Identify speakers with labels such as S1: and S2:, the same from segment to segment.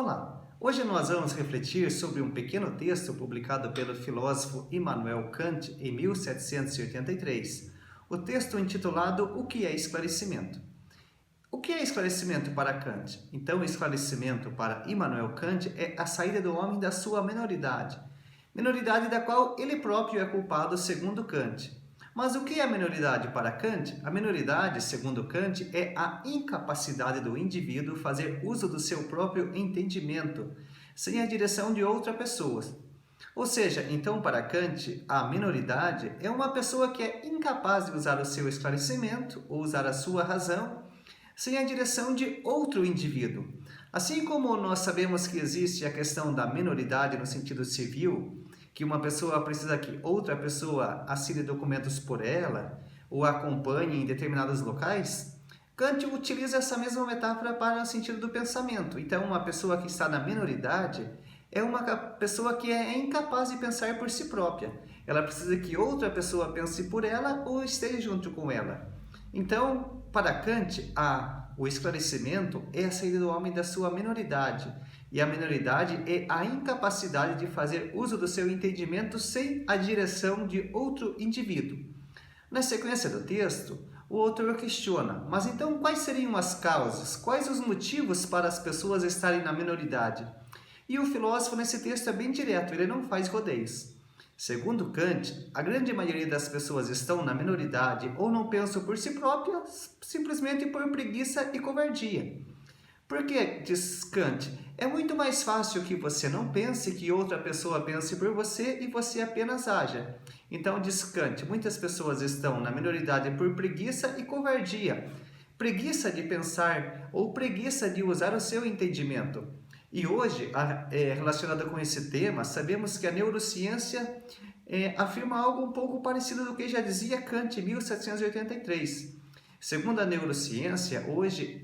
S1: Olá! Hoje nós vamos refletir sobre um pequeno texto publicado pelo filósofo Immanuel Kant em 1783. O texto intitulado O que é esclarecimento? O que é esclarecimento para Kant? Então, esclarecimento para Immanuel Kant é a saída do homem da sua minoridade da qual ele próprio é culpado segundo Kant. Mas o que é a minoridade para Kant? A minoridade, segundo Kant, é a incapacidade do indivíduo fazer uso do seu próprio entendimento, sem a direção de outra pessoa. Ou seja, então para Kant, a minoridade é uma pessoa que é incapaz de usar o seu esclarecimento ou usar a sua razão, sem a direção de outro indivíduo. Assim como nós sabemos que existe a questão da minoridade no sentido civil, que uma pessoa precisa que outra pessoa assine documentos por ela ou acompanhe em determinados locais, Kant utiliza essa mesma metáfora para o sentido do pensamento. Então, uma pessoa que está na minoridade é uma pessoa que é incapaz de pensar por si própria. Ela precisa que outra pessoa pense por ela ou esteja junto com ela. Então, para Kant, o esclarecimento é a saída do homem da sua minoridade. E a minoridade é a incapacidade de fazer uso do seu entendimento sem a direção de outro indivíduo. Na sequência do texto, o autor questiona, mas então quais seriam as causas, quais os motivos para as pessoas estarem na minoridade? E o filósofo nesse texto é bem direto, ele não faz rodeios. Segundo Kant, a grande maioria das pessoas estão na minoridade ou não pensam por si próprias, simplesmente por preguiça e covardia. Porque, diz Kant, é muito mais fácil que você não pense, que outra pessoa pense por você e você apenas haja. Então, diz Kant, muitas pessoas estão na minoridade por preguiça e covardia. Preguiça de pensar ou preguiça de usar o seu entendimento. E hoje, relacionado com esse tema, sabemos que a neurociência afirma algo um pouco parecido do que já dizia Kant em 1783. Segundo a neurociência, hoje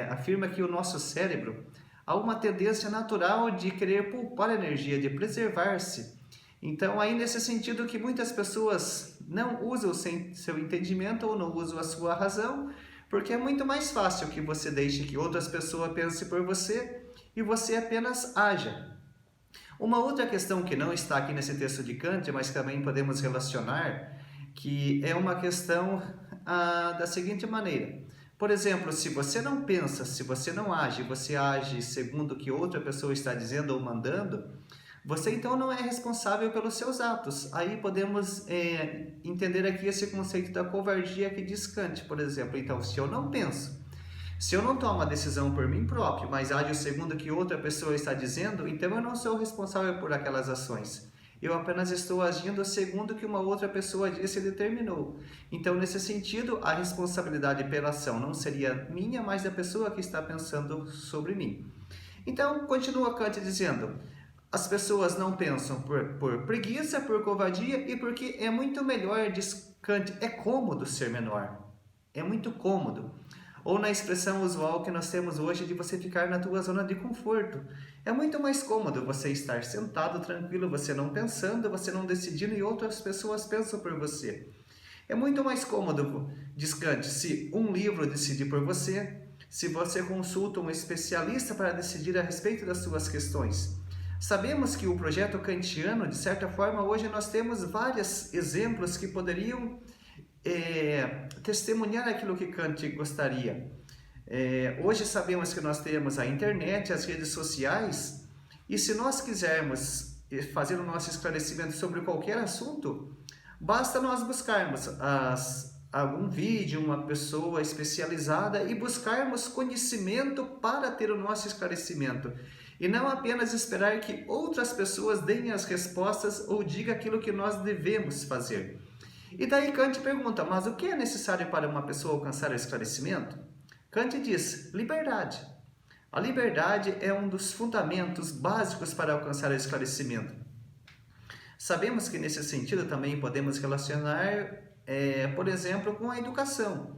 S1: afirma que o nosso cérebro há uma tendência natural de querer poupar energia, de preservar-se. Então, aí nesse sentido que muitas pessoas não usam seu entendimento ou não usam a sua razão, porque é muito mais fácil que você deixe que outras pessoas pensem por você e você apenas haja. Uma outra questão que não está aqui nesse texto de Kant, mas também podemos relacionar, que é uma questão da seguinte maneira. Por exemplo, se você não pensa, se você não age, você age segundo o que outra pessoa está dizendo ou mandando, você então não é responsável pelos seus atos. Aí podemos entender aqui esse conceito da covardia que diz Kant, por exemplo. Então, se eu não penso, se eu não tomo a decisão por mim próprio, mas ajo segundo o que outra pessoa está dizendo, então eu não sou responsável por aquelas ações. Eu apenas estou agindo segundo o que uma outra pessoa disse e determinou. Então, nesse sentido, a responsabilidade pela ação não seria minha, mas da pessoa que está pensando sobre mim. Então, continua Kant dizendo, as pessoas não pensam por preguiça, por covardia e porque é muito melhor, diz Kant, é cômodo ser menor. É muito cômodo. Ou na expressão usual que nós temos hoje de você ficar na tua zona de conforto. É muito mais cômodo você estar sentado, tranquilo, você não pensando, você não decidindo e outras pessoas pensam por você. É muito mais cômodo, diz Kant, se um livro decidir por você, se você consulta um especialista para decidir a respeito das suas questões. Sabemos que o projeto kantiano, de certa forma, hoje nós temos vários exemplos que poderiam testemunhar aquilo que Kant gostaria. Hoje sabemos que nós temos a internet, as redes sociais, e se nós quisermos fazer o nosso esclarecimento sobre qualquer assunto, basta nós buscarmos algum vídeo, uma pessoa especializada e buscarmos conhecimento para ter o nosso esclarecimento. E não apenas esperar que outras pessoas deem as respostas ou digam aquilo que nós devemos fazer. E daí Kant pergunta, mas o que é necessário para uma pessoa alcançar o esclarecimento? Kant diz, liberdade. A liberdade é um dos fundamentos básicos para alcançar o esclarecimento. Sabemos que nesse sentido também podemos relacionar, por exemplo, com a educação.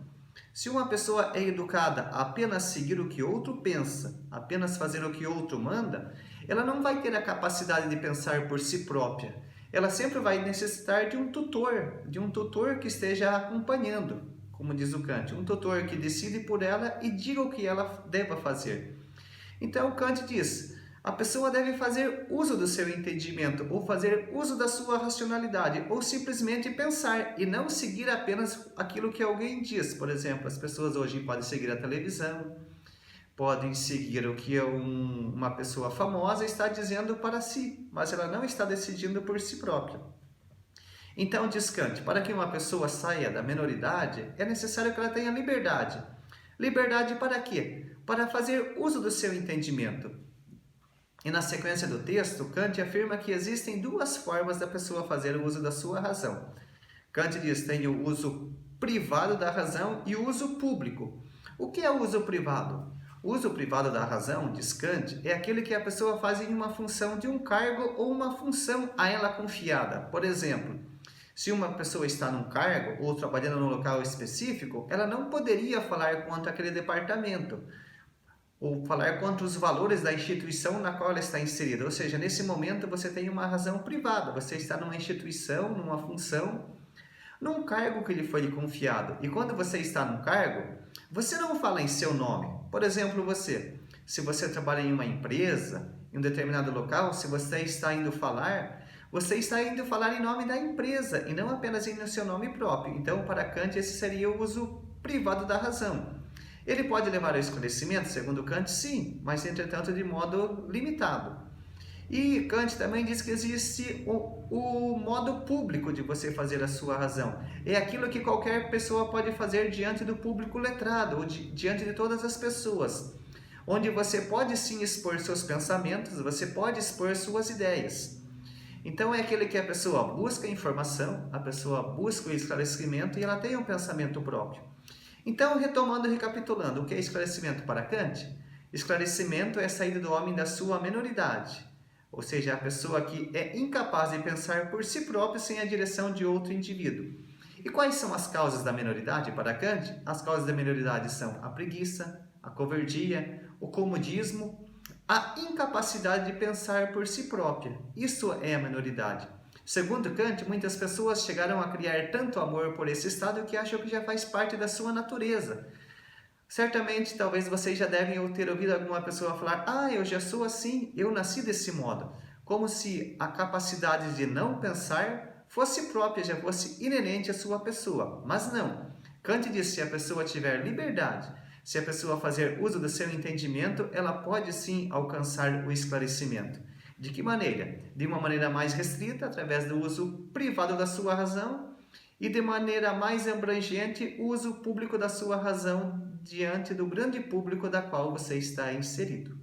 S1: Se uma pessoa é educada a apenas seguir o que outro pensa, apenas fazer o que outro manda, ela não vai ter a capacidade de pensar por si própria. Ela sempre vai necessitar de um tutor que esteja acompanhando, como diz o Kant, um tutor que decide por ela e diga o que ela deva fazer. Então Kant diz, A pessoa deve fazer uso do seu entendimento, ou fazer uso da sua racionalidade, ou simplesmente pensar e não seguir apenas aquilo que alguém diz. Por exemplo, as pessoas hoje podem seguir a televisão, podem seguir o que uma pessoa famosa está dizendo para si, mas ela não está decidindo por si própria. Então, diz Kant, para que uma pessoa saia da minoridade, é necessário que ela tenha liberdade. Liberdade para quê? Para fazer uso do seu entendimento. E na sequência do texto, Kant afirma que existem duas formas da pessoa fazer o uso da sua razão. Kant diz que tem o uso privado da razão e o uso público. O que é o uso privado? O uso privado da razão, diz Kant, é aquele que a pessoa faz em uma função de um cargo ou uma função a ela confiada. Por exemplo, se uma pessoa está num cargo ou trabalhando num local específico, ela não poderia falar contra aquele departamento ou falar contra os valores da instituição na qual ela está inserida. Ou seja, nesse momento você tem uma razão privada, você está numa instituição, numa função, num cargo que lhe foi confiado. E quando você está num cargo, você não fala em seu nome. Por exemplo, se você trabalha em uma empresa, em um determinado local, se você está indo falar, você está indo falar em nome da empresa e não apenas em seu nome próprio. Então, para Kant, esse seria o uso privado da razão. Ele pode levar ao esclarecimento, segundo Kant, sim, mas entretanto de modo limitado. E Kant também diz que existe o modo público de você fazer a sua razão. É aquilo que qualquer pessoa pode fazer diante do público letrado, ou diante de todas as pessoas. Onde você pode sim expor seus pensamentos, você pode expor suas ideias. Então é aquele que a pessoa busca informação, a pessoa busca o esclarecimento e ela tem um pensamento próprio. Então, retomando e recapitulando, o que é esclarecimento para Kant? Esclarecimento é a saída do homem da sua minoridade, ou seja, a pessoa que é incapaz de pensar por si próprio sem a direção de outro indivíduo. E quais são as causas da minoridade para Kant? As causas da minoridade são a preguiça, a covardia, o comodismo, a incapacidade de pensar por si própria. Isso é a minoridade. Segundo Kant, muitas pessoas chegaram a criar tanto amor por esse estado que acham que já faz parte da sua natureza. Certamente, talvez vocês já devem ter ouvido alguma pessoa falar: eu já sou assim, eu nasci desse modo. Como se a capacidade de não pensar fosse própria, já fosse inerente à sua pessoa. Mas não. Kant diz que se a pessoa tiver liberdade, se a pessoa fazer uso do seu entendimento, ela pode sim alcançar o esclarecimento. De que maneira? De uma maneira mais restrita, através do uso privado da sua razão, e de maneira mais abrangente, o uso público da sua razão diante do grande público da qual você está inserido.